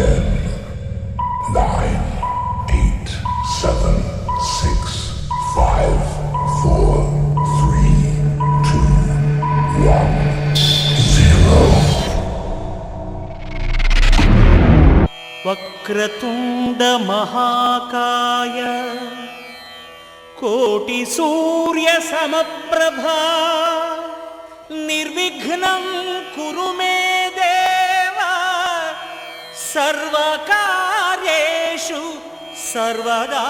10, 9, 8, 7, 6, 5, 4, 3, 2, 1, 0. వక్రతుండ మహాకాయ కోటి సూర్య సమప్రభా నిర్విఘ్నం కురు మే దేవా సర్వకార్యేషు సర్వదా.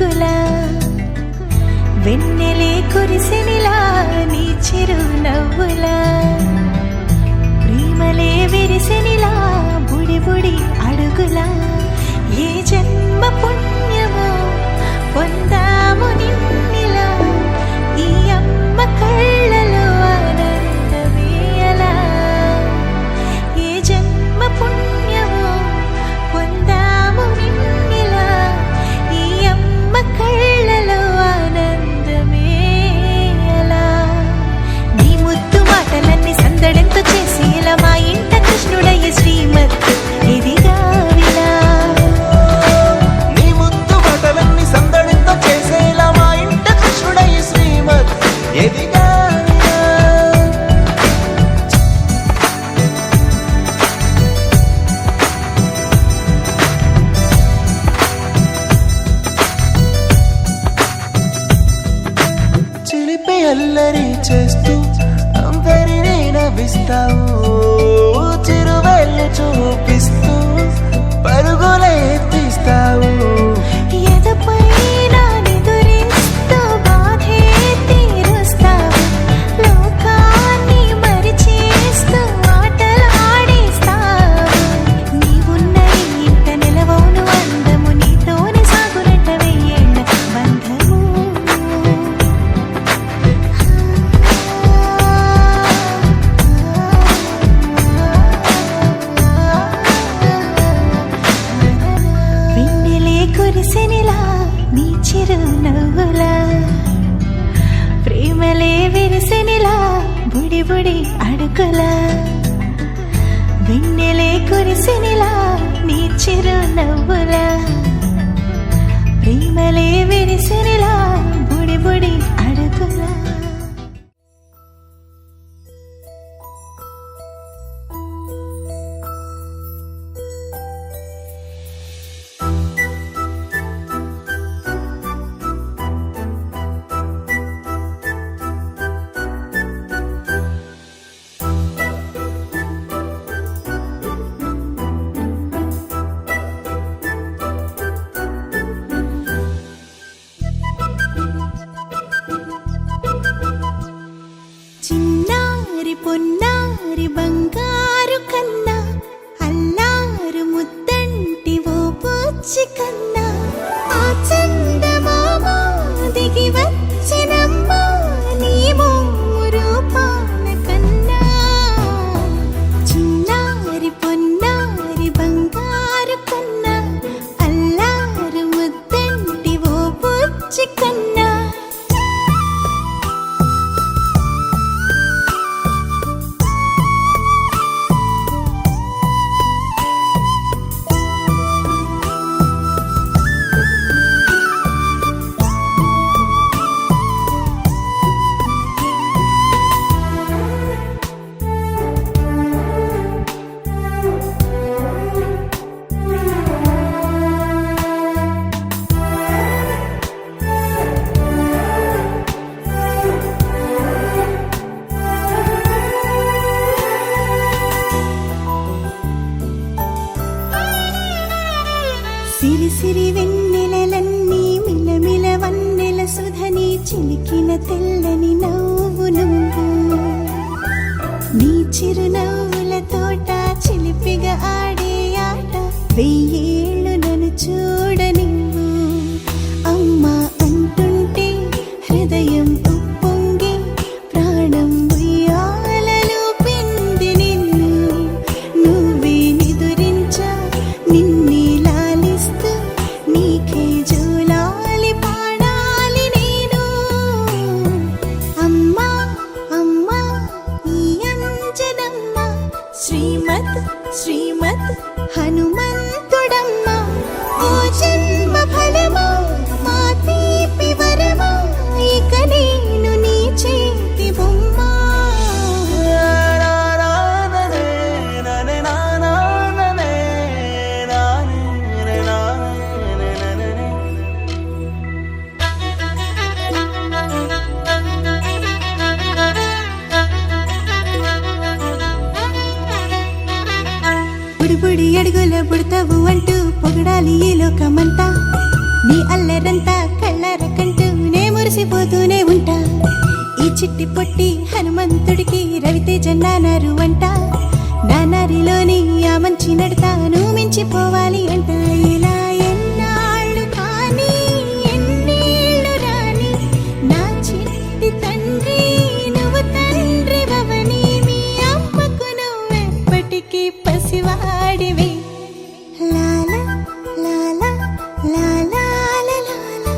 అడుగులా వెన్నెలే కురిసెనిలా నీ చిరు నవ్వులా ప్రేమలే విరిసెనిలా బుడి బుడి అడుగులా ఏ జన్మ పుణ్యమో పొందాము నిన్నిలా ఈ అమ్మ కళ్ళలో ఆనందమేయలా ఏ జన్మ పుణ్యమో పొందాము నిన్నిలా ఈ అమ్మ కళ్ళలో ఆనందమేయలా నీ ముద్దు మాటలన్నీ సందడెంతో చేసి ఇలా మా ఇంట కృష్ణుడయ్య శ్రీమత్ ఇదిగా విలా నీ ముద్దు మాటలన్నీ సందడితో చేసేలా మా ఇంట కృష్ణుడయ్య శ్రీమత్ ఎదిగా చిలిపి అల్లరి చేస్తూ అందరినీ నవ్విస్తావు చిరువెళ్ళు చూపిస్తూ పరుగులే తీస్తావు ఎదపై నా నిదురిస్తూ బాధే తీరుస్తావు లోకాన్ని మరిచేస్తూ ఆటలు ఆడిస్తావు నీవున్న ఈ ఇంట నిలవవును అందము నీతోనే సాగునట్ట వెయ్యేళ్ళ బంధము వెన్నెలే కురిసెనిలా నీ చిరు నవ్వులా ప్రేమలే విరిసెనిలా బుడి బుడి అడుగులా వెన్నెలే కురిసెనిలా నీ చిరు నవ్వులా ప్రేమలే విరిసెనిలా బుడి బుడి అడుగులా చిన్నారి పొన్నారి బంగారు కన్నా అల్లారు ముద్దంటి ఓ పుచ్చి కన్నా ఆ చందమామ దిగి వచ్చినమ్మా నీ మోము రూపాన కన్నా చిన్నారి పొన్నారి బంగారు కన్నా అల్లారు ముద్దంటి ఓ పుచ్చి కన్నా సిరి సిరి వెన్నెలలన్నీ మిలమిల వన్నెల సుధని చిలికిన తెల్లని నవ్వు నువ్వు నీ చిరునవ్వుల తోట చిలిపిగా ఆడే ఆట వెయ్యేళ్ళు నన్ను చూడనివ్వు అమ్మా అంటుంటే హృదయం ఉప్పొంగి ప్రాణం ఉయ్యాలలో పిండి నిన్ను నువ్వే నిదురించా నిన్నే లాలిస్తూ నీకే జోలాలి పాడాలి నేను అమ్మా అమ్మా ఈ అంజనమ్మ శ్రీమత్ శ్రీమత్ హనుమంతుడమ్మ ఓ జన్మ ఫలమా మా తీపి వరమా ఇక నేను నీ చేతి బొమ్మ బుడి బుడి అడుగుల పుడతావు అంటూ పొగడాలి ఈ లోకమంతా నీ అల్లరంతా కళ్ళారకంటూ నే మురిసిపోతూనే ఉంటా. ఈ చిట్టి పొట్టి హనుమంతుడికి రవితేజ నానారు అంట. నానారిలోని ఆ మంచి నడతాను మించిపోవాలి అంట. ఇలా ఎన్నాళ్ళు కానీ ఎన్నేళ్ళు రాని నా చిట్టి తండ్రి నువ్వు తండ్రి భవని. మీ అమ్మకు నువ్వెప్పటికీ పసివాడివి. లాలా లాలా లాలా లాలా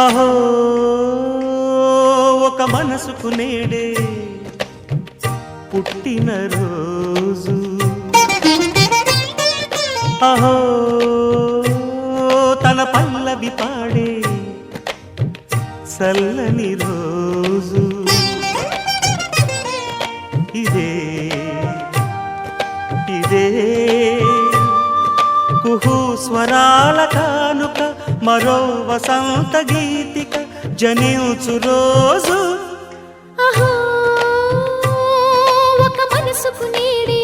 అహో ఒక మనసుకు నేడే పుట్టిన రోజు. అహో తన పల్లవి పాడే చల్లని రోజు. ఇదే ఇదే కుహు స్వరాల కానుక మరో వసంత గీతిక జనించు రోజు. అహో ఒక మనసుకు నేడే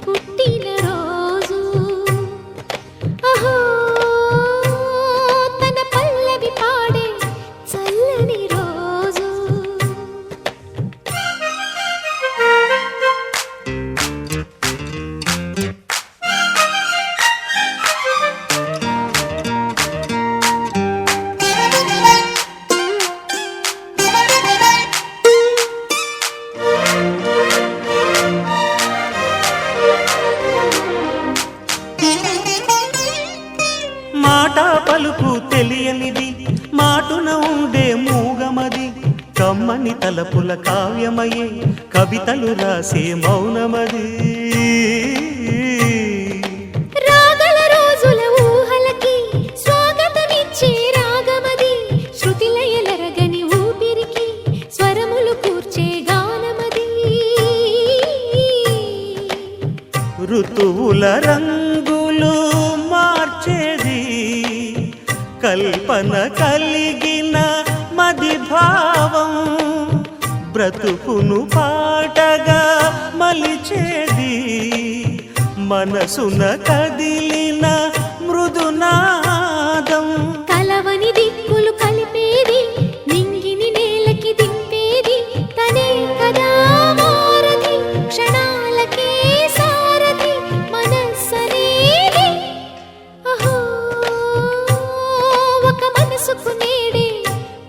పుట్టిన రోజు. అహో తన పల్లవి పాడే చల్లని రోజు. మాట పలుకు తెలియనిది మాటున ఉండే మూగమది. కమ్మని తలపుల కావ్యమయే కవితలు రాసే మౌనమది. రాగల రోజుల ఊహలకి స్వాగతమిచ్చే రాగమది. శృతిలయలరగని ఊపిరికి స్వరములు కూర్చే గానమది. ఋతువుల రంగులు మార్చేది కల్పన కలిగిన మది భావం. బ్రతుకును పాటగా మలిచేది మనసున కదిలిన మృదునాదం. కలవని దిక్కులు కలిపేది నింగిని నేలకి దింపేది తనే కదా మారది. క్షణాలకే సారథి మనస్సనేది. అహో ఒక మనసుకు నేడే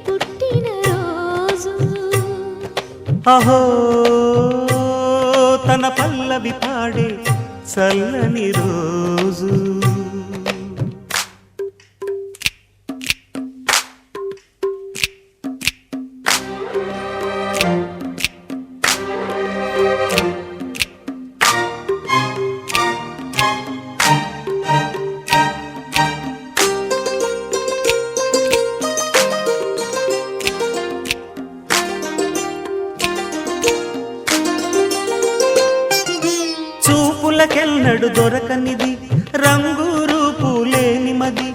పుట్టిన రోజు. అహో తన పల్లవి పాడే చల్లని రోజు. చూపులకెన్నడు దొరకనిది రంగు రూపు లేని మది.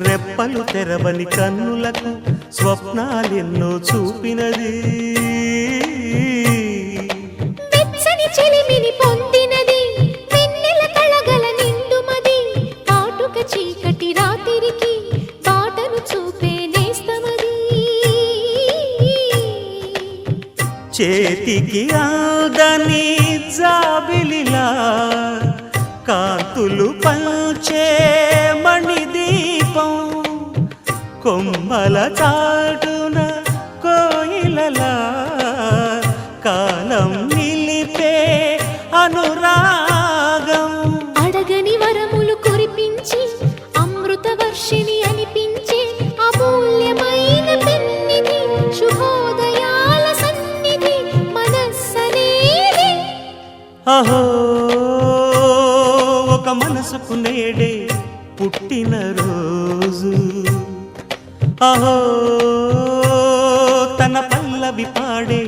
రెప్పలు తెరవని కన్నులకు స్వప్నాలెన్నో చూపినది. వెచ్చని చెలిమిని పొందినది వెన్నెల కళగల నిండుమది. కాటుక చీకటి రాత్రికి బాటను చూపే నేస్తమది. చేతికి ఆదని జాబిలిలా కాంతులు పంచే మణిదీపం. కొమ్మల చాటున కోయిలలా కాలం నిలిపే అనురాగం. అడగని వరములు కురిపించి అమృత వర్షిణి అనిపించే అమూల్యమైన పెన్నిధి. శుభోదయాల సన్నిధి మనస్సనేది. అహో ఒక మనసుకు నేడే పుట్టిన రోజు. తన పల్లవి పాడే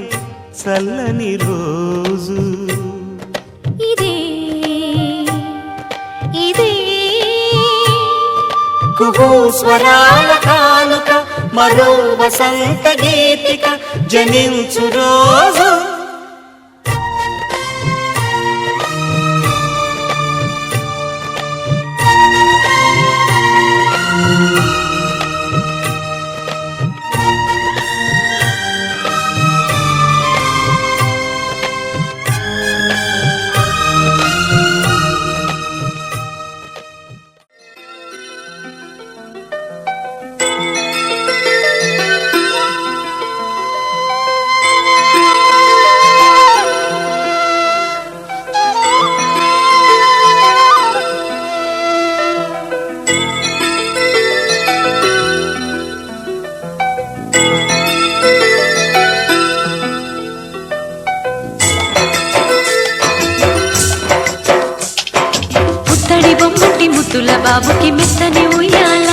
చల్లని రోజు ఇదే ఇదే కుహూ స్వరాల కానుక మరో వసంత గీతిక జనించు రోజు ముద్దుల బాబుకి మెత్తని ఉయ్యాల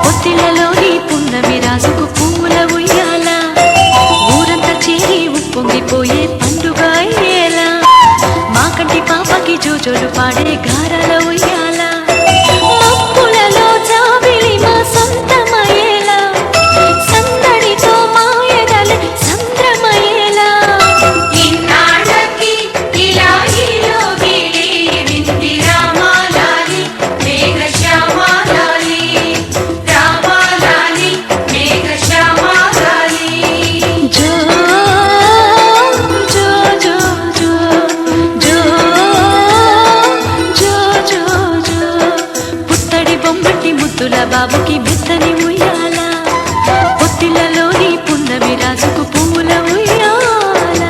పొత్తిళ్ళలోని పున్నమి రాజుకు పువ్వుల ఉయ్యాల ఊరంతా చేరి ఉప్పొంగిపోయే పండుగ అయ్యేలా మా కంటి పాపకి జోజోలు పాడే గారాల ఉయ్యాల మప్పులలో జాబిలి మా సొంతమయ్యేలా సందడితో మా ఎదలు సంద్రమయ్యేలా ఇన్నాళ్ళకి ఇలా బాబుకి మెత్తని ఉయ్యాల పొత్తిళ్ళలోని పున్నమి రాజుకు పువ్వుల ఉయ్యాల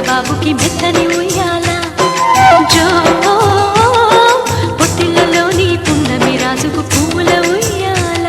బాబుకి మెత్తని ఉయ్యాల జో పొత్తిళ్ళలోని పున్నమి రాజుకు పువ్వుల ఉయ్యాల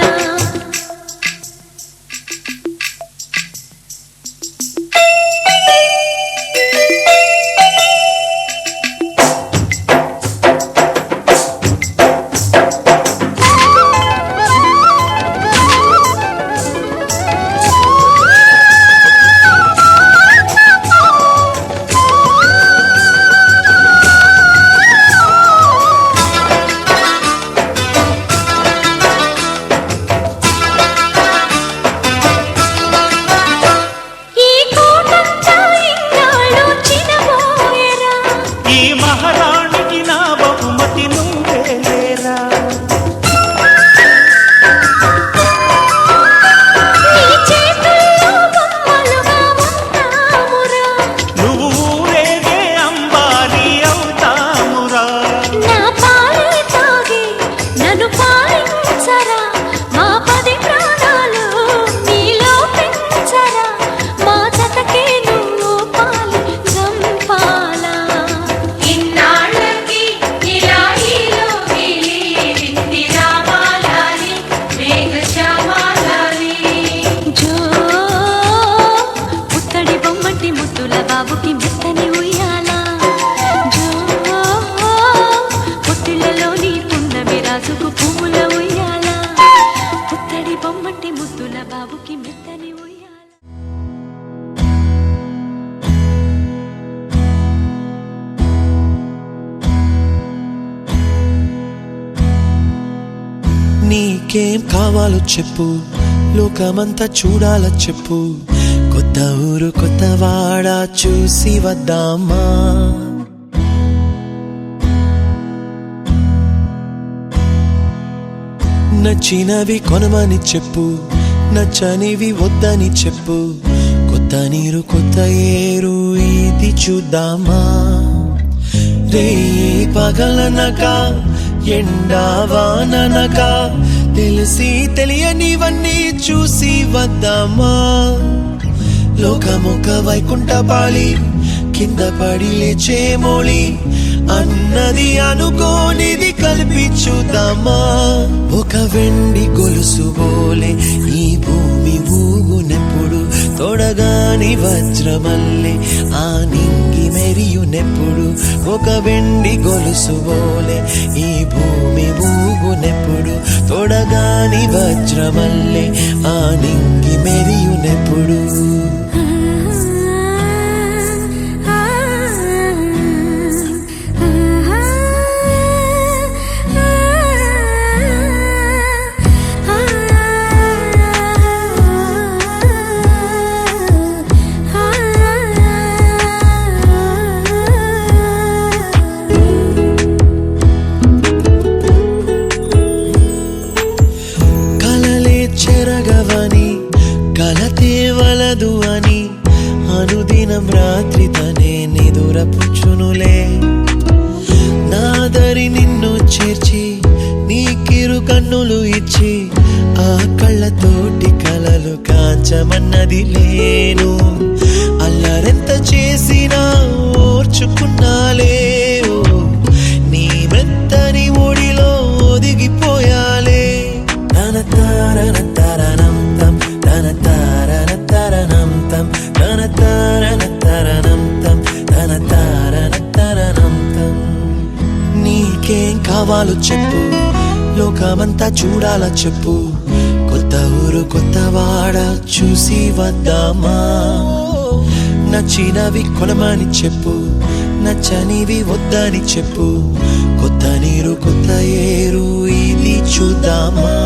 నీకేం కావాలో చెప్పు, లోకమంతా చూడాల చెప్పు, కొత్త ఊరు కొత్త వాడ చూసి వద్దామా. నచ్చినవి కొనమని చెప్పు, నచ్చనివి వద్దని చెప్పు, కొత్త నీరు కొత్త ఏరు ఇది చూద్దామా. రే పగలనక ఎండా వాననక తెలిసి తెలియనివన్నీ చూసి వద్దామా. లోకమొక వైకుంఠపాళి, కింద పడి లేచే మోళి, అన్నది అనుకోనిది కలిపి చూద్దామా. ఒక వెండి గొలుసు బోలే ఈ భూమి ఊగునెప్పుడు, తొడగాని వజ్రమల్లే ఆ నింగి మెరియునెప్పుడు. ఒక వెండి గొలుసు బోలే ఈ భూమి ఊగునెప్పుడు, తొడగాని వజ్రమల్లే ఆ నింగి మెరియునెప్పుడు. కలతేవలదు అని అనుదినం రాత్రి తనే నిదురపుచ్చునులే. నాదరి నిన్ను చేర్చి నీకిరు కన్నులు ఇచ్చి, ఆ కళ్ళతోటి కలలు కాంచమన్నది లేను. అల్లరెంత చేసినా ఓర్చుకున్నాలే, నీ మెత్తని ఒడిలో ఒదిగిపోయాలే. తన తారన తరణం తం, తన తారన తరణం తం, తన తారన తరణం తం, తన తారన తరణం తం. నీకేం కావాలో చెప్పు, లోకమంతా చూడాల చెప్పు, కొత్త ఊరు కొత్త వాడ చూసి వద్దామా. నచ్చినవి కొనమని చెప్పు, నచ్చనివి వద్దని చెప్పు, కొత్త నీరు కొత్త ఏరు ఇది చూద్దామా.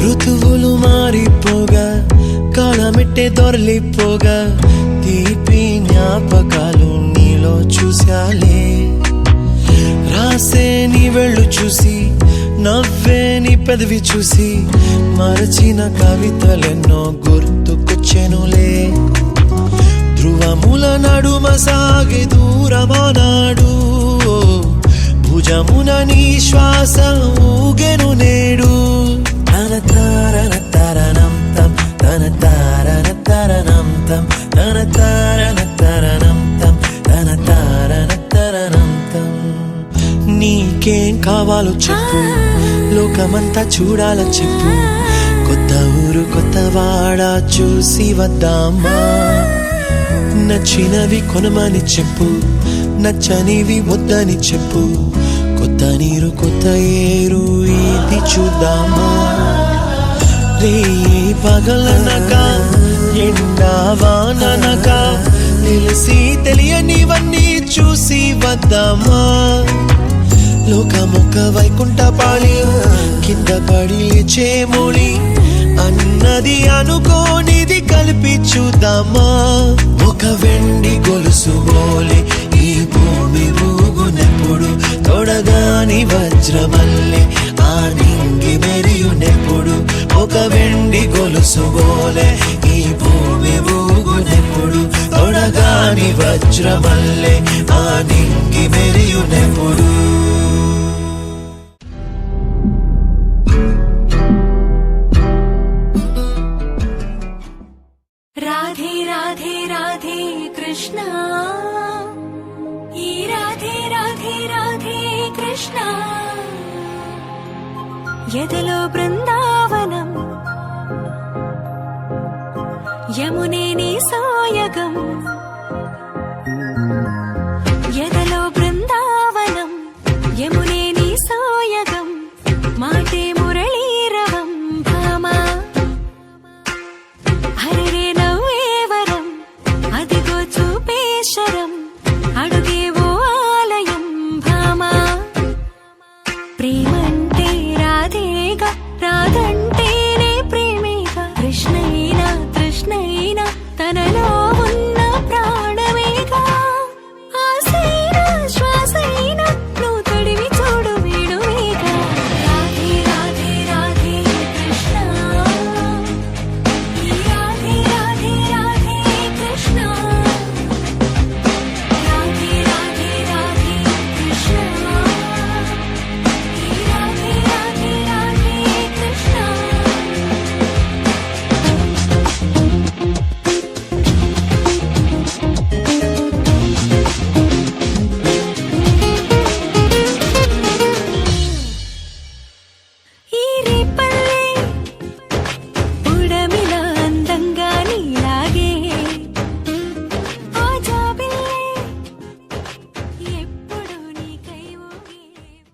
ఋతువులు మారిపోగా, కాలమెట్టే దొరలిపోగా, తీపి జ్ఞాపకాలు నీలో చూశాలే. రాసే నీ వెళ్ళు చూసి, నవ్వే నీ పెదవి చూసి, మరచిన కవితలెన్నో గుర్తుకొచ్చెనులే. ధ్రువముల నడుమ సాగే దూరమానాడు, భుజమున నీ శ్వాస ఊగెను నేడు. తన తారన తరణం తం, తన తారన తరణం తం, తన తారన తరణం తం, తన తారన తరణం తం. నీకేం కావాలో చెప్పు, లోకమంతా చూడాల చెప్పు, కొత్త ఊరు కొత్త వాడ చూసి వద్దామా. నచ్చినవి కొనమని చెప్పు, నచ్చనివి వద్దని చెప్పు, కొత్త నీరు కొత్త ఏరు ఇది చూద్దామా. రే పగలనక ఎండా వాననక తెలిసి తెలియనివన్నీ చూసి వద్దామా. లోకమొక వైకుంఠపాళి, కింద పడి లేచే మోళి, అన్నది అనుకోనిది కలిపి చూద్దామా. ఒక వెండి గొలుసు బోలే ఈ భూమి ఊగునెప్పుడు, తొడగాని వజ్రమల్లే ఆ నింగి మెరియునెప్పుడు. ఒక వెండి గొలుసు బోలే ఈ భూమి ఊగునెప్పుడు, తొడగాని వజ్రమల్లే ఆ నింగి మెరియునెప్పుడు. రాధే రాధే రాధే కృష్ణ ఈ ఎదలో బృందావనం యమునే నీ సోయగం ఎదలో బృందావనం యమునే నీ సోయగం మాటే మురళీరవం భామా హరిరే నవ్వేవరం అదిగో చూపేశరం అడుగే